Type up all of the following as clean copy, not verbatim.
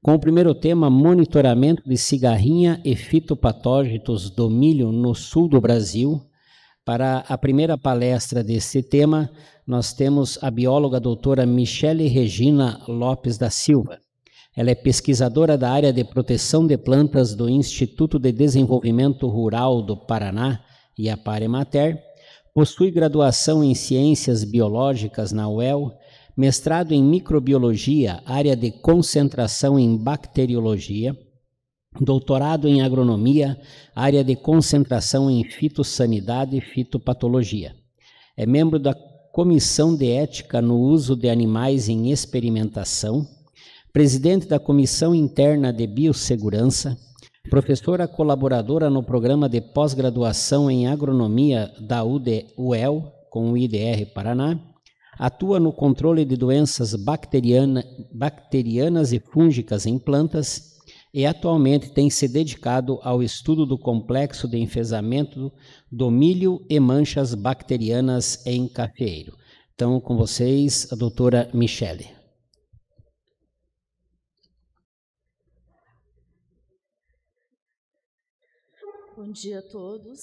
com o primeiro tema, monitoramento de cigarrinha e fitopatógenos do milho no sul do Brasil. Para a primeira palestra desse tema, nós temos a bióloga doutora Michele Regina Lopes da Silva. Ela é pesquisadora da área de proteção de plantas do Instituto de Desenvolvimento Rural do Paraná, IAPAR-EMATER, possui graduação em Ciências Biológicas na UEL, mestrado em Microbiologia, área de concentração em Bacteriologia, doutorado em Agronomia, área de concentração em Fitossanidade e Fitopatologia. É membro da Comissão de Ética no Uso de Animais em Experimentação, presidente da Comissão Interna de Biossegurança, professora colaboradora no Programa de Pós-Graduação em Agronomia da UEL, com o IDR Paraná, atua no controle de doenças bacterianas e fúngicas em plantas e atualmente tem se dedicado ao estudo do complexo de enfesamento do milho e manchas bacterianas em cafeeiro. Então, com vocês, a doutora Michele. Bom dia a todos.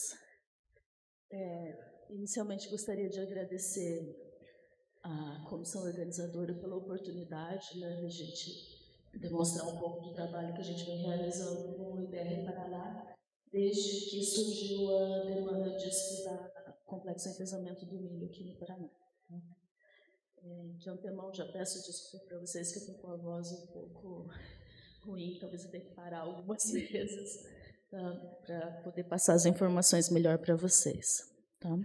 Inicialmente gostaria de agradecer à comissão organizadora pela oportunidade, né, de a gente demonstrar um pouco do trabalho que a gente vem realizando no IDR Paraná, desde que surgiu a demanda de estudar o complexo de enfesamento do milho aqui no Paraná. De antemão, já peço desculpa para vocês que eu estou com a voz um pouco ruim, talvez eu tenha que parar algumas vezes para poder passar as informações melhor para vocês. Tá?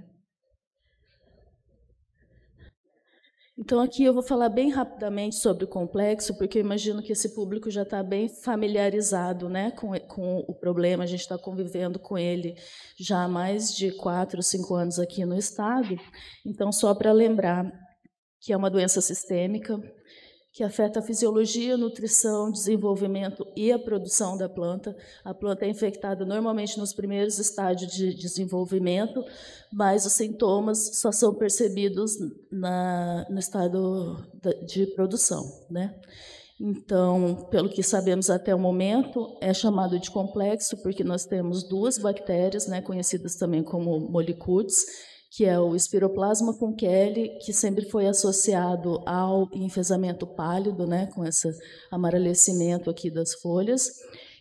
Então, aqui eu vou falar bem rapidamente sobre o complexo, porque eu imagino que esse público já está bem familiarizado, né, com o problema. A gente está convivendo com ele já há mais de 4 ou 5 anos aqui no estado. Então, só para lembrar que é uma doença sistêmica, que afeta a fisiologia, a nutrição, desenvolvimento e a produção da planta. A planta é infectada normalmente nos primeiros estágios de desenvolvimento, mas os sintomas só são percebidos no estado de produção, né? Então, pelo que sabemos até o momento, é chamado de complexo porque nós temos 2 bactérias, né, conhecidas também como molicutes, que é o Spiroplasma funkeli, que sempre foi associado ao enfesamento pálido, né, com esse amarelecimento aqui das folhas,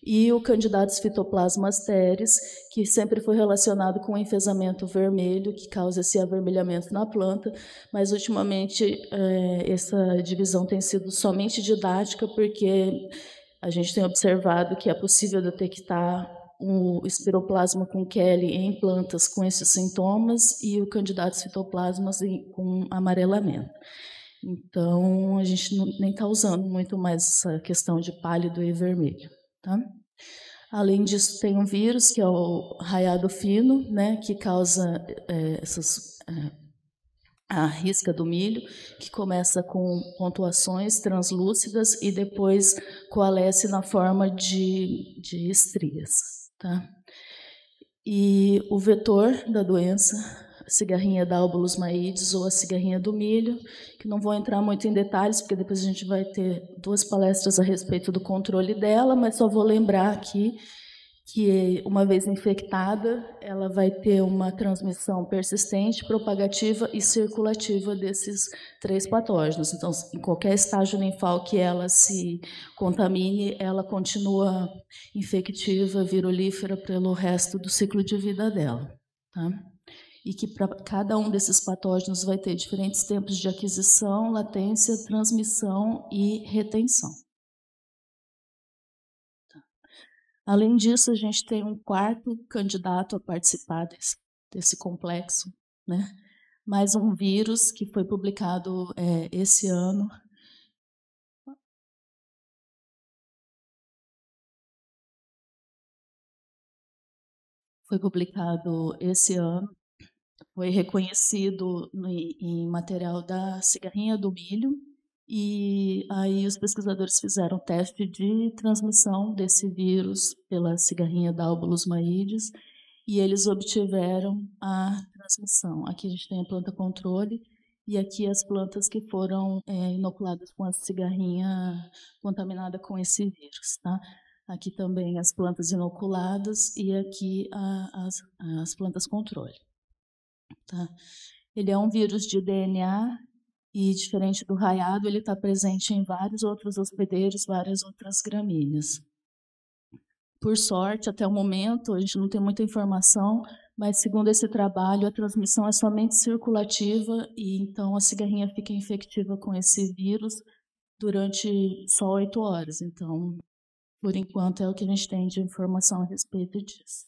e o Candidatus Phytoplasma asteris, que sempre foi relacionado com o enfesamento vermelho, que causa esse avermelhamento na planta, mas ultimamente essa divisão tem sido somente didática, porque a gente tem observado que é possível detectar o Spiroplasma funkeli em plantas com esses sintomas e o Candidatus Phytoplasmas com amarelamento. Então, a gente nem está usando muito mais essa questão de pálido e vermelho. Tá? Além disso, tem um vírus, que é o raiado fino, né, que causa a risca do milho, que começa com pontuações translúcidas e depois coalesce na forma de estrias. Tá? E o vetor da doença, a cigarrinha da Albulus maides ou a cigarrinha do milho, que não vou entrar muito em detalhes, porque depois a gente vai ter 2 palestras a respeito do controle dela, mas só vou lembrar aqui que, uma vez infectada, ela vai ter uma transmissão persistente, propagativa e circulativa desses 3 patógenos. Então, em qualquer estágio linfal que ela se contamine, ela continua infectiva, virulífera pelo resto do ciclo de vida dela. Tá? E que para cada um desses patógenos vai ter diferentes tempos de aquisição, latência, transmissão e retenção. Além disso, a gente tem um 4º candidato a participar desse complexo, né? Mais um vírus que foi publicado esse ano. Foi publicado esse ano, foi reconhecido em material da cigarrinha do milho, e aí os pesquisadores fizeram teste de transmissão desse vírus pela cigarrinha da Albulus maides, e eles obtiveram a transmissão. Aqui a gente tem a planta controle, e aqui as plantas que foram inoculadas com a cigarrinha contaminada com esse vírus, tá? Aqui também as plantas inoculadas e aqui as plantas controle, tá? Ele é um vírus de DNA e, diferente do raiado, ele está presente em vários outros hospedeiros, várias outras gramíneas. Por sorte, até o momento, a gente não tem muita informação, mas, segundo esse trabalho, a transmissão é somente circulativa e, então, a cigarrinha fica infectiva com esse vírus durante só 8 horas. Então, por enquanto, é o que a gente tem de informação a respeito disso.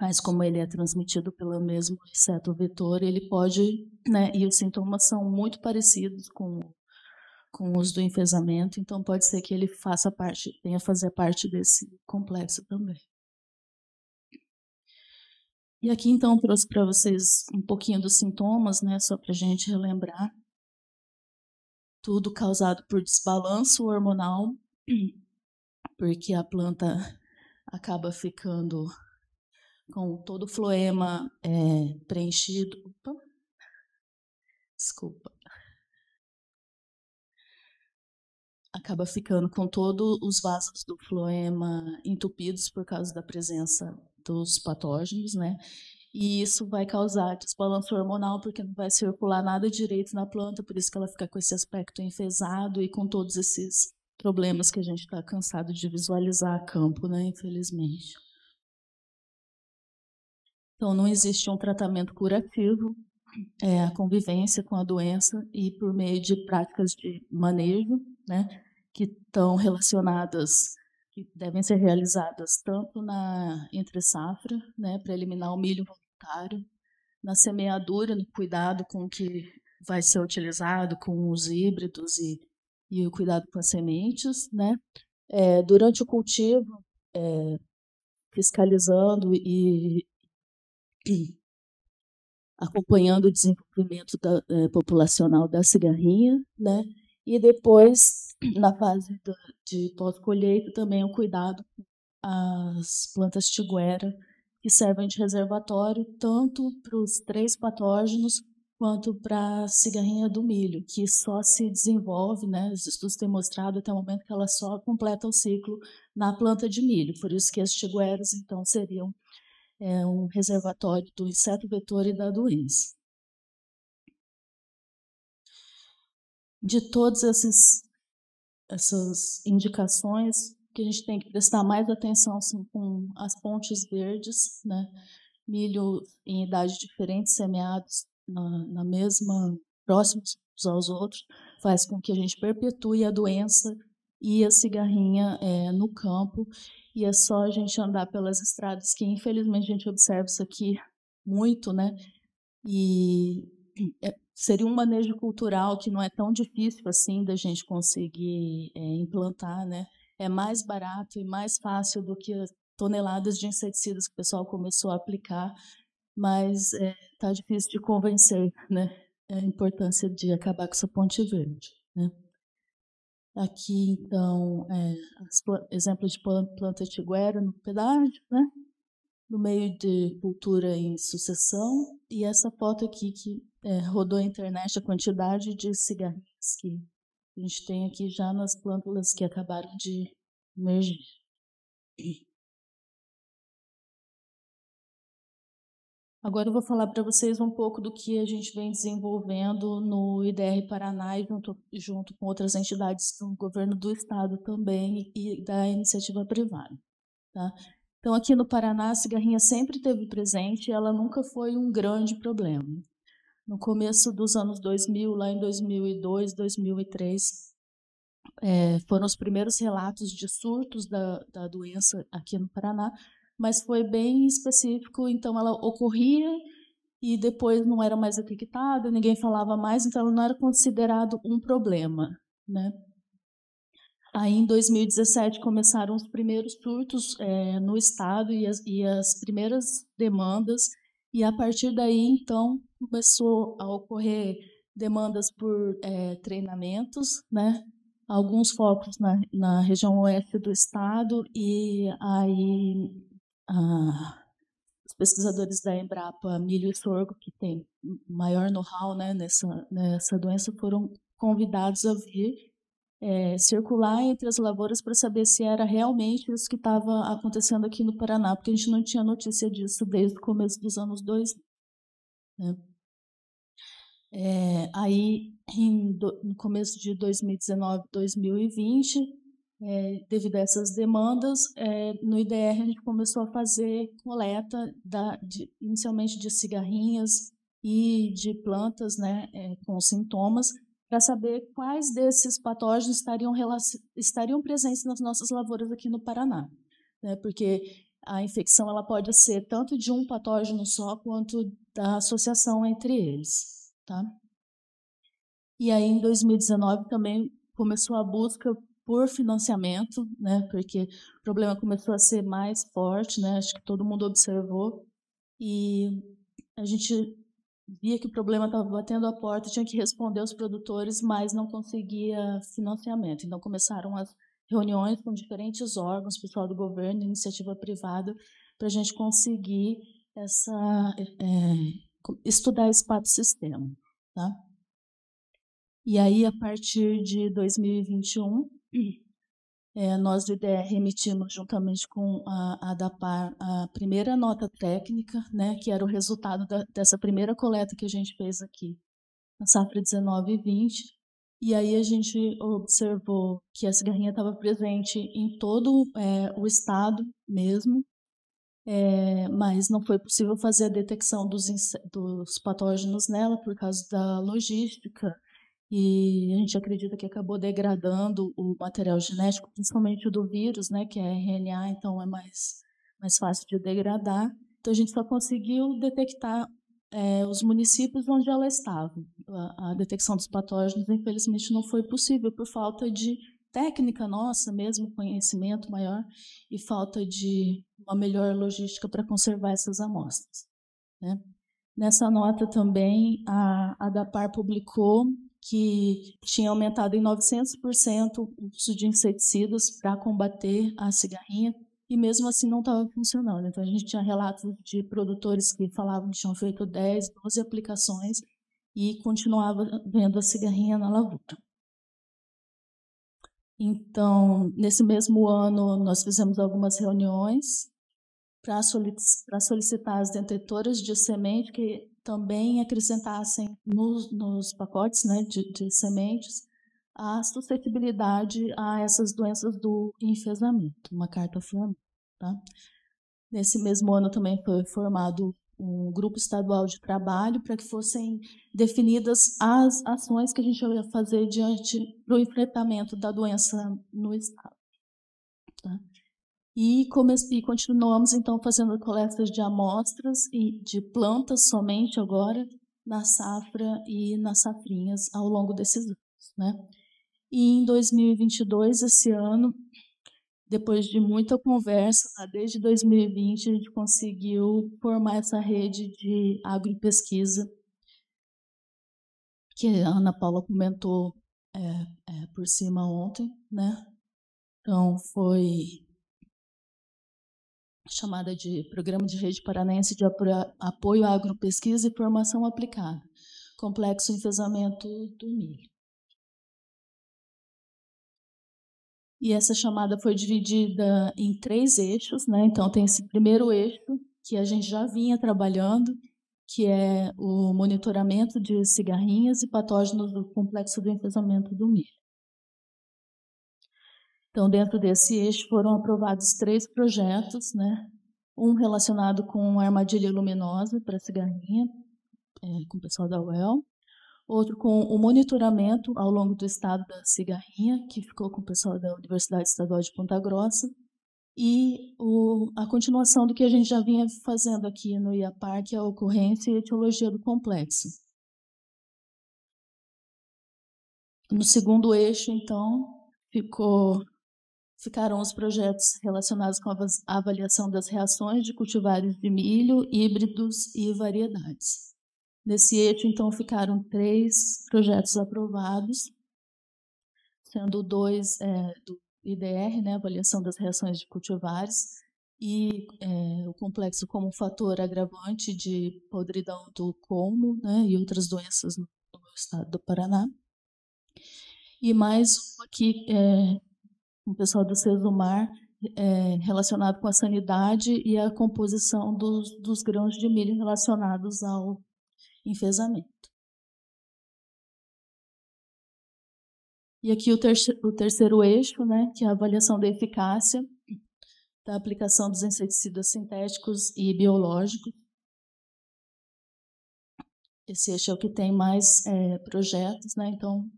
Mas, como ele é transmitido pelo mesmo inseto vetor, ele pode, né, e os sintomas são muito parecidos com os do enfesamento, então pode ser que ele venha fazer parte desse complexo também. E aqui, então, trouxe para vocês um pouquinho dos sintomas, né, só para a gente relembrar. Tudo causado por desbalanço hormonal, porque a planta acaba ficando com todo o floema preenchido. Opa, desculpa. Acaba ficando com todos os vasos do floema entupidos por causa da presença dos patógenos, né? E isso vai causar desbalanço hormonal, porque não vai circular nada direito na planta, por isso que ela fica com esse aspecto enfesado e com todos esses problemas que a gente está cansado de visualizar a campo, né? Infelizmente. Então, não existe um tratamento curativo, a convivência com a doença e por meio de práticas de manejo, né, que estão relacionadas, que devem ser realizadas tanto na entre-safra, né, para eliminar o milho voluntário, na semeadura, no cuidado com o que vai ser utilizado, com os híbridos e o cuidado com as sementes, né, durante o cultivo, fiscalizando e acompanhando o desenvolvimento populacional da cigarrinha, né? E depois, na fase de pós-colheita, também o cuidado com as plantas tiguera, que servem de reservatório tanto para os 3 patógenos quanto para a cigarrinha do milho, que só se desenvolve, né? Os estudos têm mostrado até o momento que ela só completa o ciclo na planta de milho, por isso que as tigueras, então, seriam um reservatório do inseto vetor e da doença. De todas essas indicações, que a gente tem que prestar mais atenção assim, com as pontes verdes, né? Milho em idade diferente, semeados na mesma, próximos uns aos outros, faz com que a gente perpetue a doença e a cigarrinha no campo. E é só a gente andar pelas estradas que, infelizmente, a gente observa isso aqui muito, né? E seria um manejo cultural que não é tão difícil assim da gente conseguir implantar, né? É mais barato e mais fácil do que as toneladas de inseticidas que o pessoal começou a aplicar, mas tá difícil de convencer, né? A importância de acabar com essa ponte verde, né? Aqui, então, exemplos de planta tiguera no pedágio, né? No meio de cultura em sucessão, e essa foto aqui que rodou a internet, a quantidade de cigarrinhas que a gente tem aqui já nas plântulas que acabaram de emergir. Agora eu vou falar para vocês um pouco do que a gente vem desenvolvendo no IDR Paraná e junto com outras entidades do governo do estado também e da iniciativa privada, tá? Então, aqui no Paraná, a cigarrinha sempre esteve presente e ela nunca foi um grande problema. No começo dos anos 2000, lá em 2002, 2003, foram os primeiros relatos de surtos da doença aqui no Paraná, mas foi bem específico, então ela ocorria e depois não era mais detectada, ninguém falava mais, então ela não era considerado um problema, né? Aí, em 2017, começaram os primeiros surtos no estado e as primeiras demandas, e a partir daí, então, começou a ocorrer demandas por treinamentos, né? Alguns focos na região oeste do estado, e aí pesquisadores da Embrapa Milho e Sorgo, que tem maior know-how, né, nessa doença, foram convidados a vir circular entre as lavouras para saber se era realmente isso que estava acontecendo aqui no Paraná, porque a gente não tinha notícia disso desde o começo dos anos 2000. Né? Aí, no começo de 2019, 2020, devido a essas demandas, no IDR a gente começou a fazer coleta inicialmente de cigarrinhas e de plantas, né, com sintomas, para saber quais desses patógenos estariam presentes nas nossas lavouras aqui no Paraná. Né, porque a infecção ela pode ser tanto de um patógeno só, quanto da associação entre eles. Tá? E aí, em 2019, também começou a busca por financiamento, né, porque o problema começou a ser mais forte, né, acho que todo mundo observou, e a gente via que o problema estava batendo a porta, tinha que responder aos produtores, mas não conseguia financiamento. Então, começaram as reuniões com diferentes órgãos, pessoal do governo, iniciativa privada, para a gente conseguir estudar esse pato-sistema. Tá? E aí, a partir de 2021, nós do IDR emitimos, juntamente com a ADAPAR, a primeira nota técnica, né, que era o resultado dessa primeira coleta que a gente fez aqui, na safra 19 e 20. E aí a gente observou que a cigarrinha estava presente em todo o estado mesmo, mas não foi possível fazer a detecção dos patógenos nela por causa da logística, e a gente acredita que acabou degradando o material genético, principalmente o do vírus, né, que é RNA, então é mais fácil de degradar. Então a gente só conseguiu detectar os municípios onde ela estava. A detecção dos patógenos, infelizmente, não foi possível por falta de técnica nossa mesmo, conhecimento maior e falta de uma melhor logística para conservar essas amostras. Né? Nessa nota também, a ADAPAR publicou que tinha aumentado em 900% o uso de inseticidas para combater a cigarrinha, e mesmo assim não estava funcionando. Então, a gente tinha relatos de produtores que falavam que tinham feito 10, 12 aplicações e continuava vendo a cigarrinha na lavoura. Então, nesse mesmo ano, nós fizemos algumas reuniões para solicitar as detetoras de semente que também acrescentassem nos pacotes, né, de sementes a suscetibilidade a essas doenças do enfesamento, uma carta formal. Tá? Nesse mesmo ano também foi formado um grupo estadual de trabalho para que fossem definidas as ações que a gente ia fazer diante do enfrentamento da doença no estado. Tá? E continuamos, então, fazendo coletas de amostras e de plantas somente agora, na safra e nas safrinhas, ao longo desses anos. Né? E em 2022, esse ano, depois de muita conversa, desde 2020, a gente conseguiu formar essa rede de agropesquisa, que a Ana Paula comentou por cima ontem. Né? Então, foi chamada de Programa de Rede Paranaense de Apoio à Agropesquisa e Formação Aplicada, Complexo Enfesamento do Milho. E essa chamada foi dividida em 3 eixos, né? Então, tem esse primeiro eixo, que a gente já vinha trabalhando, que é o monitoramento de cigarrinhas e patógenos do complexo do enfesamento do milho. Então, dentro desse eixo foram aprovados 3 projetos, né? Um relacionado com a armadilha luminosa para cigarrinha, com o pessoal da UEL. Outro com o monitoramento ao longo do estado da cigarrinha, que ficou com o pessoal da Universidade Estadual de Ponta Grossa. E a continuação do que a gente já vinha fazendo aqui no IAPAR, que é a ocorrência e etiologia do complexo. No segundo eixo, então, ficaram os projetos relacionados com a avaliação das reações de cultivares de milho, híbridos e variedades. Nesse eixo, então, ficaram 3 projetos aprovados, sendo 2 do IDR, né, avaliação das reações de cultivares, e o complexo como fator agravante de podridão do colmo, né, e outras doenças no estado do Paraná. E mais um aqui, o pessoal do Sesumar, relacionado com a sanidade e a composição dos grãos de milho relacionados ao enfesamento. E aqui o terceiro eixo, né, que é a avaliação da eficácia da aplicação dos inseticidas sintéticos e biológicos. Esse eixo é o que tem mais projetos, né? Então,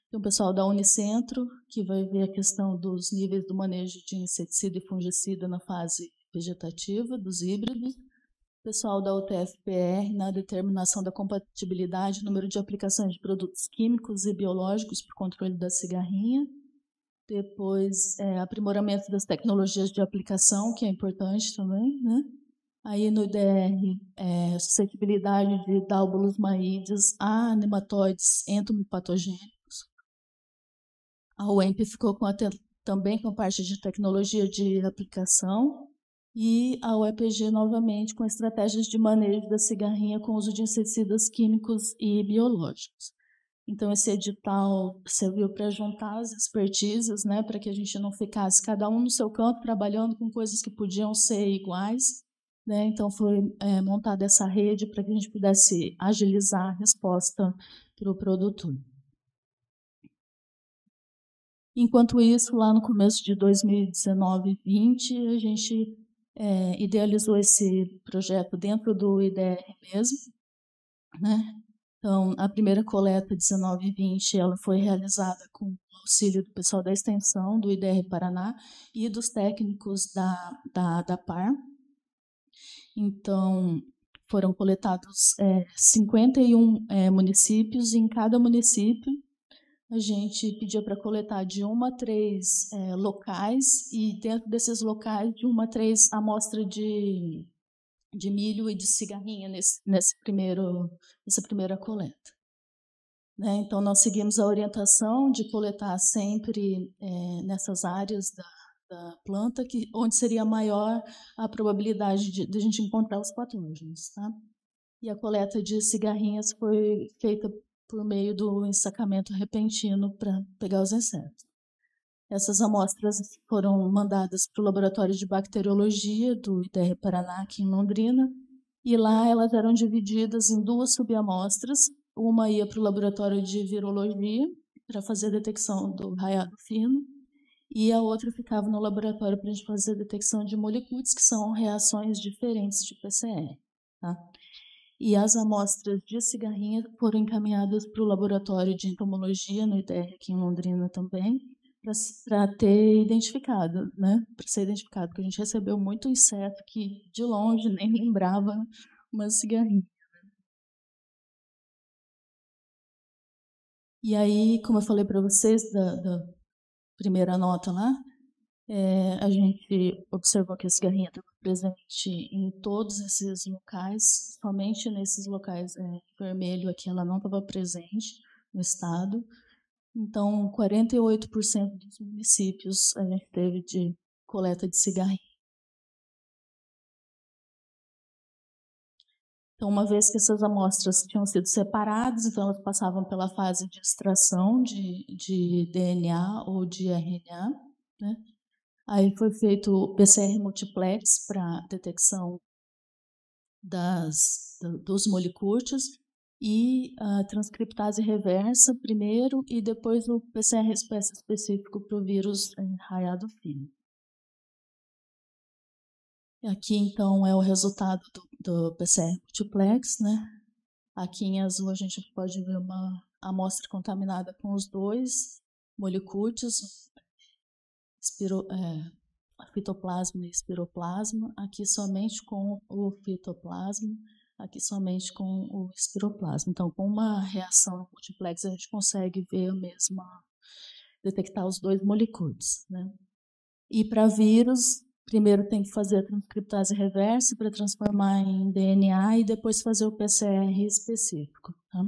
tem o pessoal da Unicentro, que vai ver a questão dos níveis do manejo de inseticida e fungicida na fase vegetativa dos híbridos. O pessoal da UTF-PR na determinação da compatibilidade, número de aplicações de produtos químicos e biológicos para o controle da cigarrinha. Depois, aprimoramento das tecnologias de aplicação, que é importante também, né? Aí no IDR, suscetibilidade de dábulos maídeos a nematóides entomopatogênicos. A UEMP ficou também com a parte de tecnologia de aplicação e a UEPG novamente com estratégias de manejo da cigarrinha com uso de inseticidas químicos e biológicos. Então, esse edital serviu para juntar as expertises, né, para que a gente não ficasse cada um no seu canto trabalhando com coisas que podiam ser iguais, né? Então, foi montada essa rede para que a gente pudesse agilizar a resposta para o produtor. Enquanto isso, lá no começo de 2019 e 2020, a gente idealizou esse projeto dentro do IDR mesmo, né? Então, a primeira coleta 19 e 20, ela foi realizada com o auxílio do pessoal da extensão do IDR Paraná e dos técnicos da PAR. Então, foram coletados 51 municípios, e em cada município a gente pediu para coletar de 1 a 3 locais, e dentro desses locais, de 1 a 3 amostras de milho e de cigarrinha nessa primeira coleta. Né? Então, nós seguimos a orientação de coletar sempre nessas áreas da planta, onde seria maior a probabilidade de a gente encontrar os patógenos. Tá? E a coleta de cigarrinhas foi feita por meio do ensacamento repentino para pegar os insetos. Essas amostras foram mandadas para o laboratório de bacteriologia do IDR Paraná, aqui em Londrina, e lá elas eram divididas em 2 subamostras. Uma ia para o laboratório de virologia, para fazer a detecção do raiado fino, e a outra ficava no laboratório para a gente fazer a detecção de molicutes, que são reações diferentes de PCR. Tá? E as amostras de cigarrinha foram encaminhadas para o laboratório de entomologia, no IDR, aqui em Londrina também, para ter identificado, né? Para ser identificado, porque a gente recebeu muito inseto que de longe nem lembrava uma cigarrinha. E aí, como eu falei para vocês da primeira nota lá, a gente observou que a cigarrinha estava presente em todos esses locais, somente nesses locais vermelho aqui ela não estava presente no estado. Então, 48% dos municípios a gente teve de coleta de cigarrinha. Então, uma vez que essas amostras tinham sido separadas, então elas passavam pela fase de extração de DNA ou de RNA, né? Aí foi feito o PCR multiplex para detecção dos molicúrtios e a transcriptase reversa primeiro e depois o PCR espécie específico para o vírus raiado fino. Aqui, então, é o resultado do PCR multiplex, né? Aqui em azul a gente pode ver uma amostra contaminada com os 2 molicúrtios, fitoplasma e espiroplasma, aqui somente com o fitoplasma, aqui somente com o espiroplasma. Então, com uma reação multiplex, a gente consegue ver detectar os 2 molicúrtios, né? E para vírus, primeiro tem que fazer a transcriptase reversa para transformar em DNA e depois fazer o PCR específico. Tá?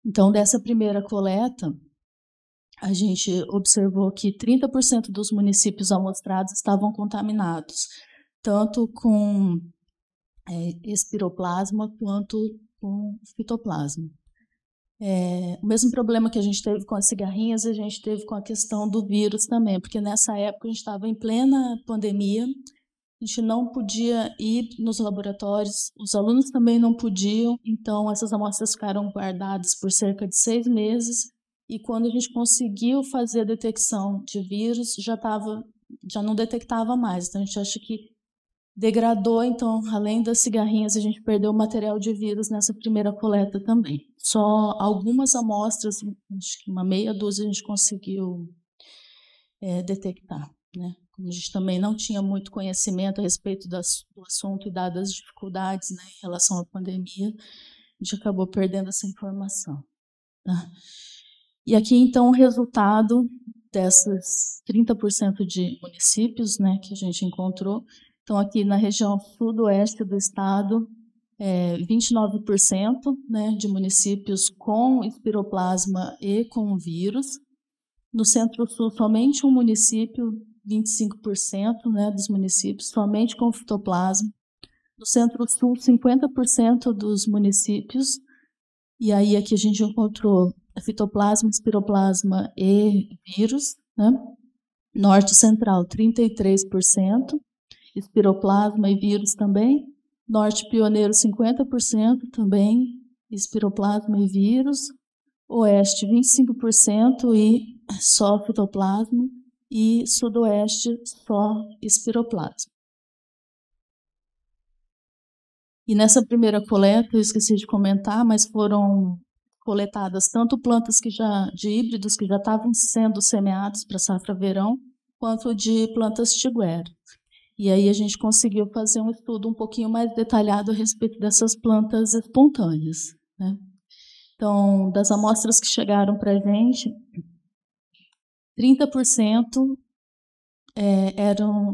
Então, dessa primeira coleta, a gente observou que 30% dos municípios amostrados estavam contaminados, tanto com espiroplasma quanto com fitoplasma. O mesmo problema que a gente teve com as cigarrinhas, a gente teve com a questão do vírus também, porque nessa época a gente estava em plena pandemia, a gente não podia ir nos laboratórios, os alunos também não podiam, então essas amostras ficaram guardadas por cerca de 6 meses, e quando a gente conseguiu fazer a detecção de vírus, já não detectava mais. Então a gente acha que degradou, então, além das cigarrinhas, a gente perdeu material de vírus nessa primeira coleta também. Só algumas amostras, acho que uma meia dúzia, a gente conseguiu detectar, né? Como a gente também não tinha muito conhecimento a respeito do assunto e dadas as dificuldades, né, em relação à pandemia, a gente acabou perdendo essa informação. Tá? E aqui, então, o resultado dessas 30% de municípios, né, que a gente encontrou. Então, aqui na região sudoeste do estado, 29%, né, de municípios com espiroplasma e com vírus. No Centro-Sul, somente um município, 25%, né, dos municípios, somente com fitoplasma. No Centro-Sul, 50% dos municípios. E aí aqui a gente encontrou fitoplasma, espiroplasma e vírus, né? Norte Central, 33%, espiroplasma e vírus também. Norte Pioneiro, 50% também, espiroplasma e vírus. Oeste, 25% e só fitoplasma. E Sudoeste, só espiroplasma. E nessa primeira coleta, eu esqueci de comentar, mas foram coletadas tanto plantas de híbridos que já estavam sendo semeados para safra verão, quanto de plantas tiguera. E aí a gente conseguiu fazer um estudo um pouquinho mais detalhado a respeito dessas plantas espontâneas, né? Então, das amostras que chegaram para a gente, 30%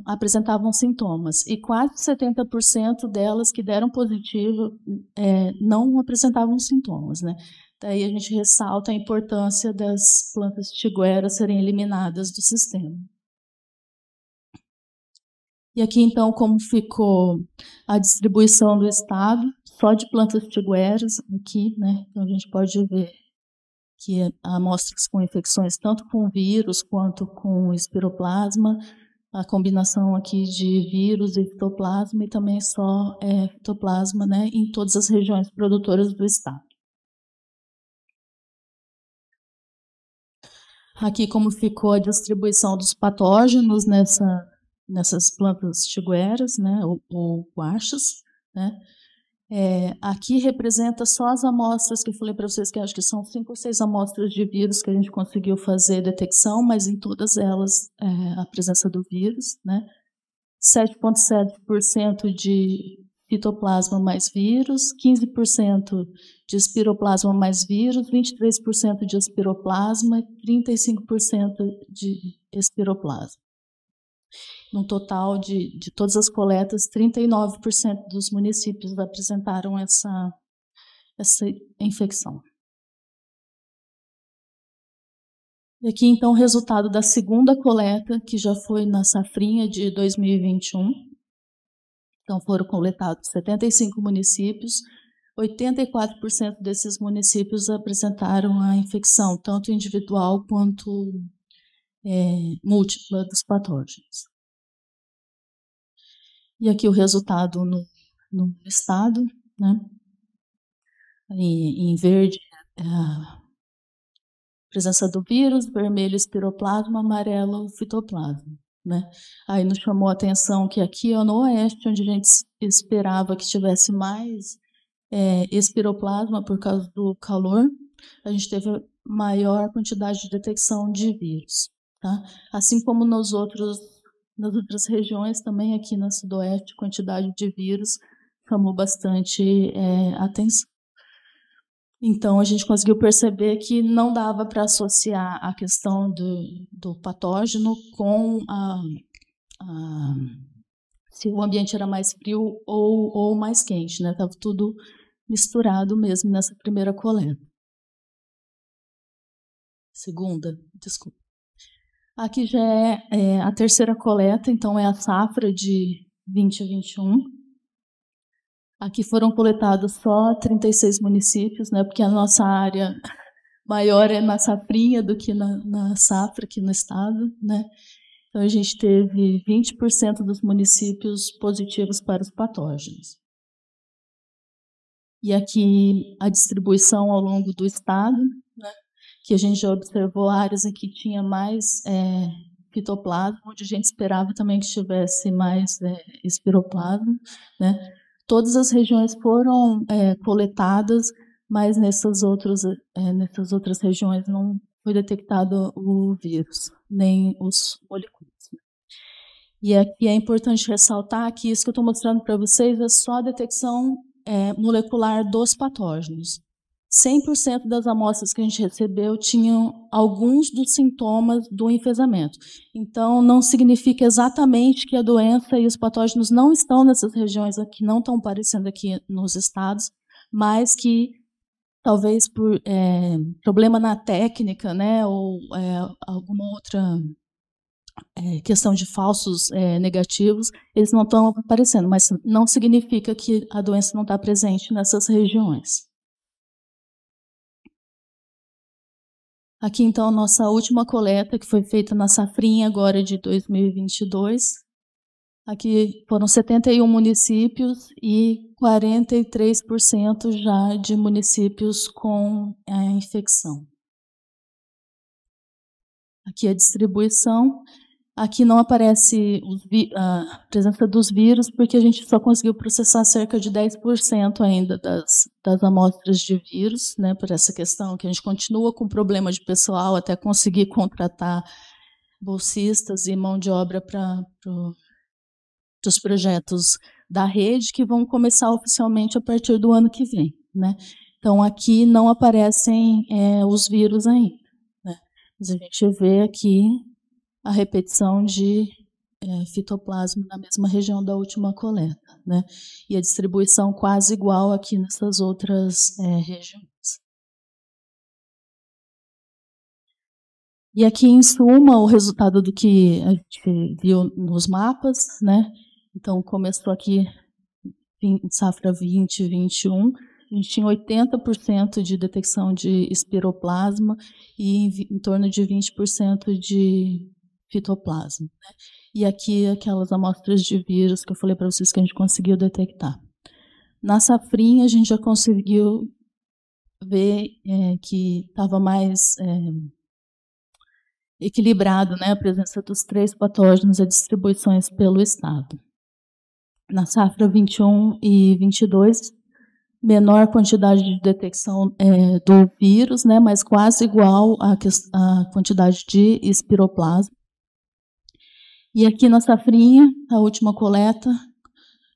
apresentavam sintomas, e quase 70% delas que deram positivo não apresentavam sintomas, né? Daí a gente ressalta a importância das plantas tigueras serem eliminadas do sistema. E aqui, então, como ficou a distribuição do estado, só de plantas tigueras aqui, né? Então a gente pode ver que há amostras com infecções tanto com vírus quanto com espiroplasma, a combinação aqui de vírus e fitoplasma, e também só fitoplasma, né, em todas as regiões produtoras do estado. Aqui como ficou a distribuição dos patógenos nessas plantas tigueras, né, ou guachas, né. Aqui representa só as amostras que eu falei para vocês, que acho que são 5 ou 6 amostras de vírus que a gente conseguiu fazer detecção, mas em todas elas a presença do vírus, né. 7,7% de fitoplasma mais vírus, 15% de espiroplasma mais vírus, 23% de espiroplasma e 35% de espiroplasma. No total de todas as coletas, 39% dos municípios apresentaram essa infecção. E aqui, então, o resultado da segunda coleta, que já foi na safrinha de 2021. Então, foram coletados 75 municípios, 84% desses municípios apresentaram a infecção, tanto individual quanto múltipla dos patógenos. E aqui o resultado no estado, né? Em verde, a presença do vírus, vermelho, espiroplasma, amarelo, fitoplasma, né? Aí nos chamou a atenção que aqui no oeste, onde a gente esperava que tivesse mais espiroplasma por causa do calor, a gente teve maior quantidade de detecção de vírus, tá? Assim como nas outras regiões, também aqui no sudoeste, a quantidade de vírus chamou bastante atenção. Então, a gente conseguiu perceber que não dava para associar a questão do patógeno com se o ambiente era mais frio ou mais quente, né? Estava tudo misturado mesmo nessa primeira coleta. Segunda, desculpa. Aqui já é a terceira coleta, então é a safra de 2021. Aqui foram coletados só 36 municípios, né, porque a nossa área maior é na safrinha do que na safra aqui no estado, né? Então a gente teve 20% dos municípios positivos para os patógenos. E aqui a distribuição ao longo do estado, né, que a gente já observou áreas aqui que tinha mais fitoplasma, onde a gente esperava também que tivesse mais espiroplasma, né? Todas as regiões foram coletadas, mas nessas outras regiões não foi detectado o vírus, nem os moléculas. E aqui é importante ressaltar que isso que eu estou mostrando para vocês é só a detecção molecular dos patógenos. 100% das amostras que a gente recebeu tinham alguns dos sintomas do enfesamento. Então, não significa exatamente que a doença e os patógenos não estão nessas regiões aqui, não estão aparecendo aqui nos estados, mas que talvez por problema na técnica, né, ou alguma outra questão de falsos negativos, eles não estão aparecendo, mas não significa que a doença não está presente nessas regiões. Aqui, então, a nossa última coleta, que foi feita na safrinha agora de 2022. Aqui foram 71 municípios e 43% já de municípios com a infecção. Aqui a distribuição. Aqui não aparece a presença dos vírus, porque a gente só conseguiu processar cerca de 10% ainda das amostras de vírus, né, por essa questão que a gente continua com problema de pessoal até conseguir contratar bolsistas e mão de obra para os projetos da rede, que vão começar oficialmente a partir do ano que vem, né? Então, aqui não aparecem os vírus ainda, né? Mas a gente vê aqui a repetição de fitoplasma na mesma região da última coleta, né? E a distribuição quase igual aqui nessas outras regiões. E aqui, em suma, o resultado do que a gente viu nos mapas, né? Então, começou aqui em safra 2021, a gente tinha 80% de detecção de espiroplasma e em torno de 20% de fitoplasma, né? E aqui aquelas amostras de vírus que eu falei para vocês que a gente conseguiu detectar. Na safrinha a gente já conseguiu ver que estava mais equilibrado, né, a presença dos 3 patógenos e distribuições pelo estado. Na safra 21 e 22, menor quantidade de detecção do vírus, né, mas quase igual à quantidade de espiroplasma. E aqui na safrinha, a última coleta,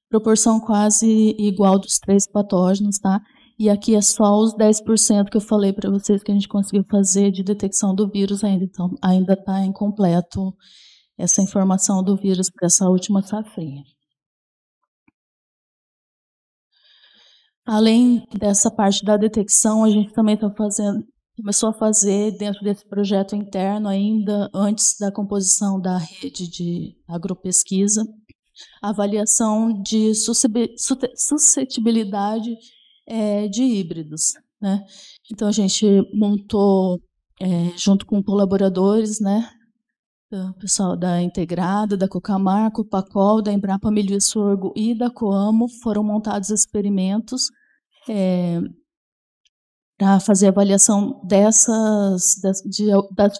proporção quase igual dos 3 patógenos, tá? E aqui é só os 10% que eu falei para vocês que a gente conseguiu fazer de detecção do vírus ainda. Então, ainda está incompleto essa informação do vírus para essa última safrinha. Além dessa parte da detecção, a gente também começou a fazer dentro desse projeto interno, ainda antes da composição da rede de agropesquisa, a avaliação de suscetibilidade de híbridos, né? Então, a gente montou, junto com colaboradores, né, o pessoal da Integrada, da Cocamarco, Pacol, da Embrapa Milho e Sorgo e da Coamo, foram montados experimentos para fazer avaliação das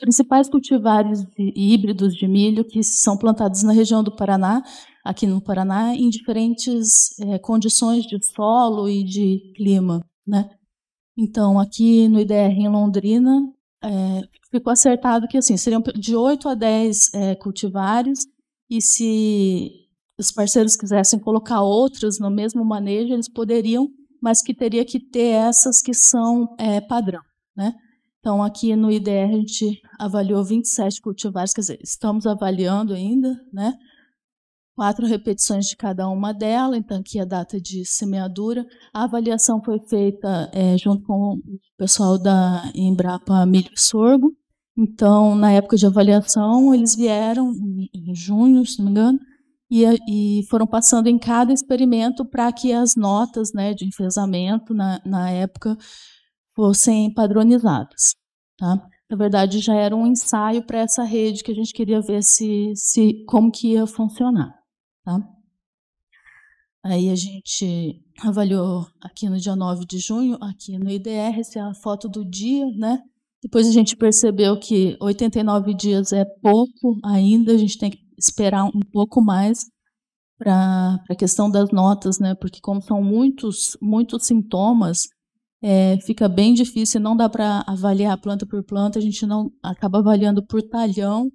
principais cultivares de híbridos de milho que são plantados na região do Paraná, aqui no Paraná, em diferentes condições de solo e de clima, né? Então, aqui no IDR em Londrina, ficou acertado que assim, seriam de 8 a 10 cultivares, e se os parceiros quisessem colocar outros no mesmo manejo, eles poderiam, mas que teria que ter essas que são padrão, né? Então, aqui no IDR, a gente avaliou 27 cultivares, quer dizer, estamos avaliando ainda, né? 4 repetições de cada uma delas, então aqui a data de semeadura. A avaliação foi feita junto com o pessoal da Embrapa Milho e Sorgo, Então, na época de avaliação, eles vieram em junho, se não me engano, e foram passando em cada experimento para que as notas, né, de enfesamento na época fossem padronizadas. Tá? Na verdade, já era um ensaio para essa rede que a gente queria ver como que ia funcionar. Tá? Aí a gente avaliou aqui no dia 9 de junho, aqui no IDR, essa é a foto do dia, né? Depois a gente percebeu que 89 dias é pouco ainda, a gente tem que esperar um pouco mais para a questão das notas, né? Porque como são muitos sintomas, fica bem difícil, não dá para avaliar planta por planta, a gente não acaba avaliando por talhão,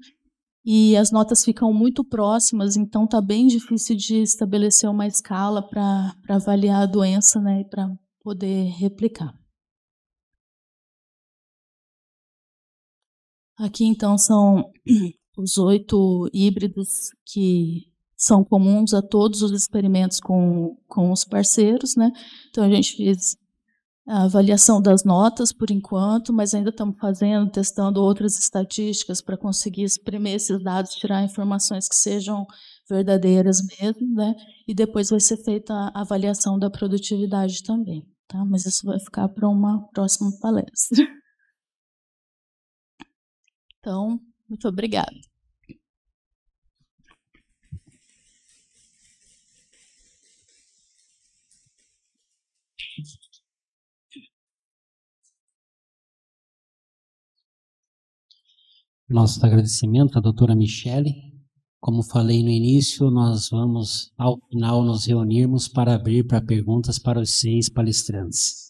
e as notas ficam muito próximas, então está bem difícil de estabelecer uma escala para avaliar a doença, né, e para poder replicar. Aqui, então, são os 8 híbridos que são comuns a todos os experimentos com os parceiros, né? Então, a gente fez a avaliação das notas, por enquanto, mas ainda estamos testando outras estatísticas para conseguir espremer esses dados, tirar informações que sejam verdadeiras mesmo, né? E depois vai ser feita a avaliação da produtividade também, tá? Mas isso vai ficar para uma próxima palestra. Então, muito obrigada. Nosso agradecimento à doutora Michele. Como falei no início, nós vamos, ao final, nos reunirmos para abrir para perguntas para os 6 palestrantes.